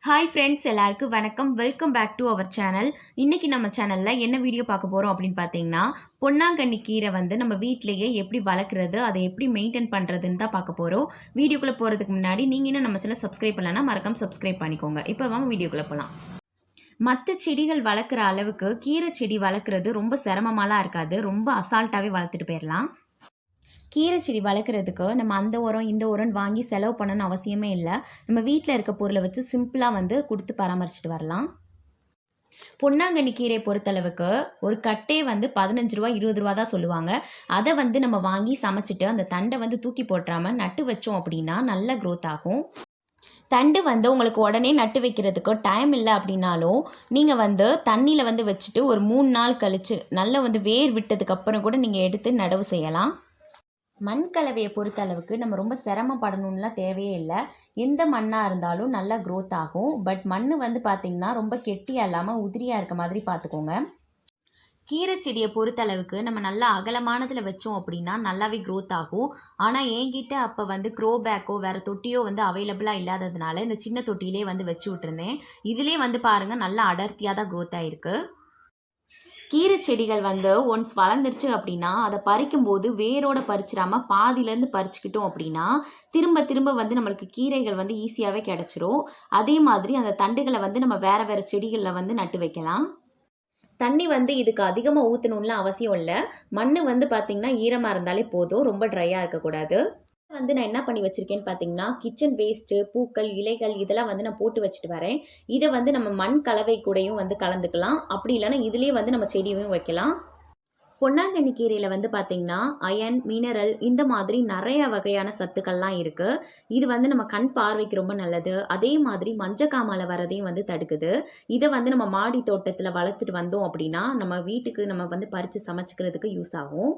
Hi friends, எல்லாருக்கும் வணக்கம். Welcome back to our channel. இன்றைக்கி நம்ம சேனலில் என்ன வீடியோ பார்க்க போகிறோம் அப்படின்னு பார்த்தீங்கன்னா, பொன்னாங்கண்ணி கீரை வந்து நம்ம வீட்டிலேயே எப்படி வளர்க்குறது, அதை எப்படி மெயின்டைன் பண்ணுறதுன்னு தான் பார்க்க போகிறோம். வீடியோக்குள்ளே போகிறதுக்கு முன்னாடி நீங்கள் இன்னும் நம்ம சேனல் சப்ஸ்கிரைப் பண்ணலன்னா மறக்காம சப்ஸ்கிரைப் பண்ணிக்கோங்க. இப்போ வாங்க வீடியோக்குள்ளே போகலாம். மற்ற செடிகள் வளர்க்குற அளவுக்கு கீரை செடி வளர்க்குறது ரொம்ப சிரமமாலாம் இருக்காது. ரொம்ப அசால்ட்டாகவே வளர்த்துட்டு போயிடலாம். கீரை செடி வளர்க்குறதுக்கு நம்ம அந்த உரம் இந்த உரம்னு வாங்கி செலவு பண்ணணும்னு அவசியமே இல்லை. நம்ம வீட்டில் இருக்க பொருளை வச்சு சிம்பிளாக வந்து கொடுத்து பராமரிச்சுட்டு வரலாம். பொன்னாங்கண்ணி கீரை பொறுத்தளவுக்கு ஒரு கட்டே வந்து 15 ரூபா 20 ரூபா தான் சொல்லுவாங்க. அதை வந்து நம்ம வாங்கி சமைச்சிட்டு அந்த தண்டை வந்து தூக்கி போட்டுறாமல் நட்டு வச்சோம் அப்படின்னா நல்ல க்ரோத் ஆகும். தண்டு வந்து உங்களுக்கு உடனே நட்டு வைக்கிறதுக்கு டைம் இல்லை அப்படின்னாலும் நீங்கள் வந்து தண்ணியில் வந்து வச்சுட்டு ஒரு 3 நாள் கழித்து நல்லா வந்து வேர் விட்டதுக்கப்புறம் கூட நீங்கள் எடுத்து நடவு செய்யலாம். மண் கலவையை பொறுத்த அளவுக்கு நம்ம ரொம்ப சிரமப்படணும்லாம் தேவையே இல்லை. எந்த மண்ணாக இருந்தாலும் நல்லா க்ரோத் ஆகும். பட் மண் வந்து பார்த்திங்கன்னா ரொம்ப கெட்டியாக இல்லாமல் உதிரியாக இருக்க மாதிரி பார்த்துக்கோங்க. கீரை செடியை பொறுத்தளவுக்கு நம்ம நல்லா அகலமானதில் வச்சோம் அப்படின்னா நல்லாவே க்ரோத் ஆகும். ஆனால் என்கிட்ட அப்போ வந்து க்ரோ பேக்கோ வேறு தொட்டியோ வந்து அவைலபிளாக இல்லாததுனால இந்த சின்ன தொட்டியிலே வந்து வச்சு விட்டுருந்தேன். இதிலே வந்து பாருங்கள் நல்லா அடர்த்தியாக தான் க்ரோத் ஆகிருக்கு. கீரை செடிகள் வந்து ஒன்ஸ் வளர்ந்துருச்சு அப்படின்னா அதை பறிக்கும்போது வேரோடு பறிச்சிடாமல் பாதியிலேருந்து பறிச்சுக்கிட்டோம் அப்படின்னா திரும்ப திரும்ப வந்து நம்மளுக்கு கீரைகள் வந்து ஈஸியாகவே கிடச்சிரும். அதே மாதிரி அந்த தண்டுகளை வந்து நம்ம வேறு வேறு செடிகளில் வந்து நட்டு வைக்கலாம். தண்ணி வந்து இதுக்கு அதிகமாக ஊற்றணும்லாம் அவசியம் இல்லை. மண் வந்து பார்த்திங்கன்னா ஈரமாக இருந்தாலே போதும், ரொம்ப ட்ரையாக இருக்கக்கூடாது. வந்து நான் என்ன பண்ணி வச்சுருக்கேன்னு பார்த்தீங்கன்னா, கிச்சன் வேஸ்ட்டு, பூக்கள், இலைகள் இதெல்லாம் வந்து நான் போட்டு வச்சுட்டு வரேன். இதை வந்து நம்ம மண் கலவை கூடயும் வந்து கலந்துக்கலாம். அப்படி இல்லைன்னா இதிலே வந்து நம்ம செடியும் வைக்கலாம். பொன்னாங்கண்ணி கீரையில் வந்து பார்த்திங்கன்னா அயன், மினரல் இந்த மாதிரி நிறைய வகையான சத்துக்கள்லாம் இருக்குது. இது வந்து நம்ம கண் பார்வைக்கு ரொம்ப நல்லது. அதே மாதிரி மஞ்சக்காமாலை வரதையும் வந்து தடுக்குது. இதை வந்து நம்ம மாடி தோட்டத்தில் வளர்த்துட்டு வந்தோம் அப்படின்னா நம்ம வீட்டுக்கு நம்ம வந்து பறித்து சமைச்சிக்கிறதுக்கு யூஸ் ஆகும்.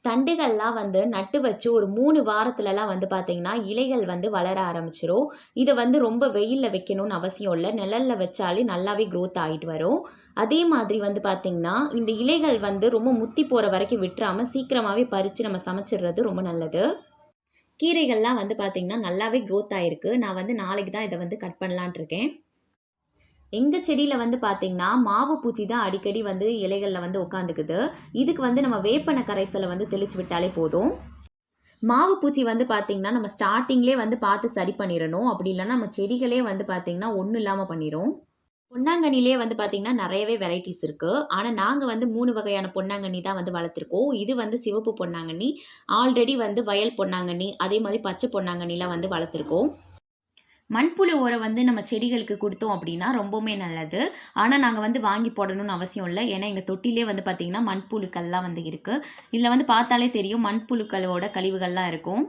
தண்டுகள்லாம் வந்து நட்டு வச்சு ஒரு 3 வாரத்துலலாம் வந்து பார்த்திங்கன்னா இலைகள் வந்து வளர ஆரம்பிச்சிரும். இதை வந்து ரொம்ப வெயிலில் வைக்கணும்னு அவசியம் இல்லை. நிழலில் வச்சாலே நல்லாவே க்ரோத் ஆகிட்டு வரும். அதே மாதிரி வந்து பார்த்திங்கன்னா இந்த இலைகள் வந்து ரொம்ப முத்தி போகிற வரைக்கும் விட்டுறாமல் சீக்கிரமாகவே பறித்து நம்ம சமைச்சிடுறது ரொம்ப நல்லது. கீரைகள்லாம் வந்து பார்த்திங்கன்னா நல்லாவே க்ரோத் ஆகிருக்கு. நான் வந்து நாளைக்கு தான் இதை வந்து கட் பண்ணலான் இருக்கேன். எங்கள் செடியில் வந்து பார்த்திங்கன்னா மாவு பூச்சி தான் அடிக்கடி வந்து இலைகளில் வந்து உட்காந்துக்குது. இதுக்கு வந்து நம்ம வேப்பெண்ணெய் கரைசலை வந்து தெளித்து விட்டாலே போதும். மாவு பூச்சி வந்து பார்த்திங்கன்னா நம்ம ஸ்டார்டிங்லேயே வந்து பார்த்து சரி பண்ணிடணும். அப்படி இல்லைன்னா நம்ம செடிகளே வந்து பார்த்திங்கன்னா ஒன்றும் இல்லாமல் பண்ணிடும். பொன்னாங்கண்ணிலே வந்து பார்த்திங்கன்னா நிறையவே வெரைட்டிஸ் இருக்குது. ஆனால் நாங்கள் வந்து 3 வகையான பொன்னாங்கண்ணி தான் வந்து வளர்த்துருக்கோம். இது வந்து சிவப்பு பொன்னாங்கண்ணி, ஆல்ரெடி வந்து வயல் பொன்னாங்கண்ணி, அதே மாதிரி பச்சை பொன்னாங்கண்ணிலாம் வந்து வளர்த்துருக்கோம். மண்புழு உரம் வந்து நம்ம செடிகளுக்கு கொடுத்தோம் அப்படின்னா ரொம்பவுமே நல்லது. ஆனால் நாங்கள் வந்து வாங்கி போடணும்னு அவசியம் இல்லை. ஏன்னா எங்கள் தொட்டிலே வந்து பார்த்திங்கன்னா மண்புழுக்கள்லாம் வந்து இருக்குது. இதில் வந்து பார்த்தாலே தெரியும் மண்புழுக்களோட கழிவுகள்லாம் இருக்கும்.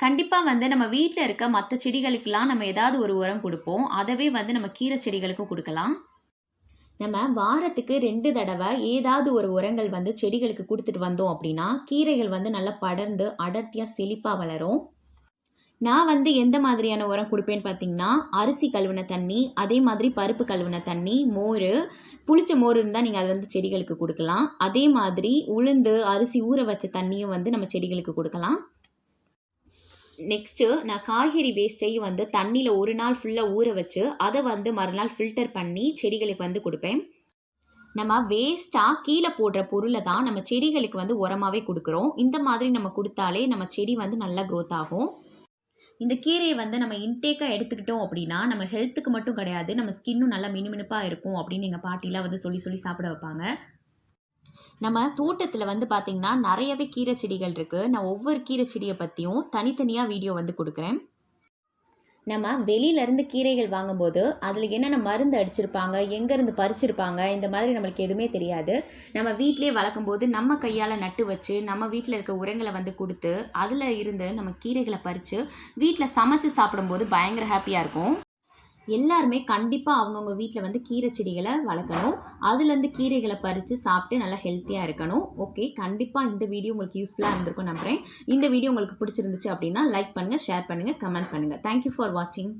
கண்டிப்பாக வந்து நம்ம வீட்டில் இருக்க மற்ற செடிகளுக்கெல்லாம் நம்ம ஏதாவது ஒரு உரம் கொடுப்போம். அதவே வந்து நம்ம கீரை செடிகளுக்கும் கொடுக்கலாம். நம்ம வாரத்துக்கு 2 தடவை ஏதாவது ஒரு உரங்கள் வந்து செடிகளுக்கு கொடுத்துட்டு வந்தோம் அப்படின்னா கீரைகள் வந்து நல்லா படர்ந்து அடர்த்தியாக செழிப்பாக வளரும். நான் வந்து எந்த மாதிரியான உரம் கொடுப்பேன்னு பார்த்தீங்கன்னா, அரிசி கழுவின தண்ணி, அதே மாதிரி பருப்பு கழுவின தண்ணி, மோர், புளிச்ச மோர் இருந்தால் நீங்கள் அதை வந்து செடிகளுக்கு கொடுக்கலாம். அதே மாதிரி உளுந்து, அரிசி ஊற வச்ச தண்ணியும் வந்து நம்ம செடிகளுக்கு கொடுக்கலாம். நெக்ஸ்ட்டு நான் காய்கறி வேஸ்ட்டையும் வந்து தண்ணியில் ஒரு நாள் ஃபுல்லாக ஊற வச்சு அதை வந்து மறுநாள் ஃபில்டர் பண்ணி செடிகளுக்கு வந்து கொடுப்பேன். நம்ம வேஸ்ட்டாக கீழே போடுற பொருளை தான் நம்ம செடிகளுக்கு வந்து உரமாகவே கொடுக்குறோம். இந்த மாதிரி நம்ம கொடுத்தாலே நம்ம செடி வந்து நல்லா க்ரோத் ஆகும். இந்த கீரையை வந்து நம்ம இன்டேக்காக எடுத்துக்கிட்டோம் அப்படின்னா நம்ம ஹெல்த்துக்கு மட்டும் கிடையாது, நம்ம ஸ்கின்னும் நல்லா மினுமினுப்பாக இருக்கும் அப்படின்னு எங்கள் பாட்டிலாம் வந்து சொல்லி சொல்லி சாப்பிட வைப்பாங்க. நம்ம தோட்டத்தில் வந்து பார்த்திங்கன்னா நிறையவே கீரை செடிகள் இருக்குது. நான் ஒவ்வொரு கீரை செடியை பற்றியும் தனித்தனியாக வீடியோ வந்து கொடுக்குறேன். நம்ம வெளியிலேருந்து கீரைகள் வாங்கும்போது அதில் என்னென்ன மருந்து அடிச்சிருப்பாங்க, எங்கேருந்து பறிச்சிருப்பாங்க, இந்த மாதிரி நம்மளுக்கு எதுவுமே தெரியாது. நம்ம வீட்டிலே வளர்க்கும்போது நம்ம கையால் நட்டு வச்சு நம்ம வீட்டில் இருக்க உரங்களை வந்து கொடுத்து அதில் இருந்து நம்ம கீரைகளை பறித்து வீட்டில் சமைச்சு சாப்பிடும்போது பயங்கர ஹாப்பியாக இருக்கும். எல்லாருமே கண்டிப்பாக அவங்கவுங்க வீட்டில் வந்து கீரை செடிகளை வளர்க்கணும். அதுலேருந்து கீரைகளை பறித்து சாப்பிட்டு நல்லா ஹெல்த்தியாக இருக்கணும். ஓகே, கண்டிப்பாக இந்த வீடியோ உங்களுக்கு யூஸ்ஃபுல்லாக இருந்திருக்கும் நம்புகிறேன். இந்த வீடியோ உங்களுக்கு பிடிச்சிருந்துச்சு அப்படின்னா லைக் பண்ணுங்கள், ஷேர் பண்ணுங்கள், கமெண்ட் பண்ணுங்கள். தேங்க்யூ ஃபார் வாட்சிங்.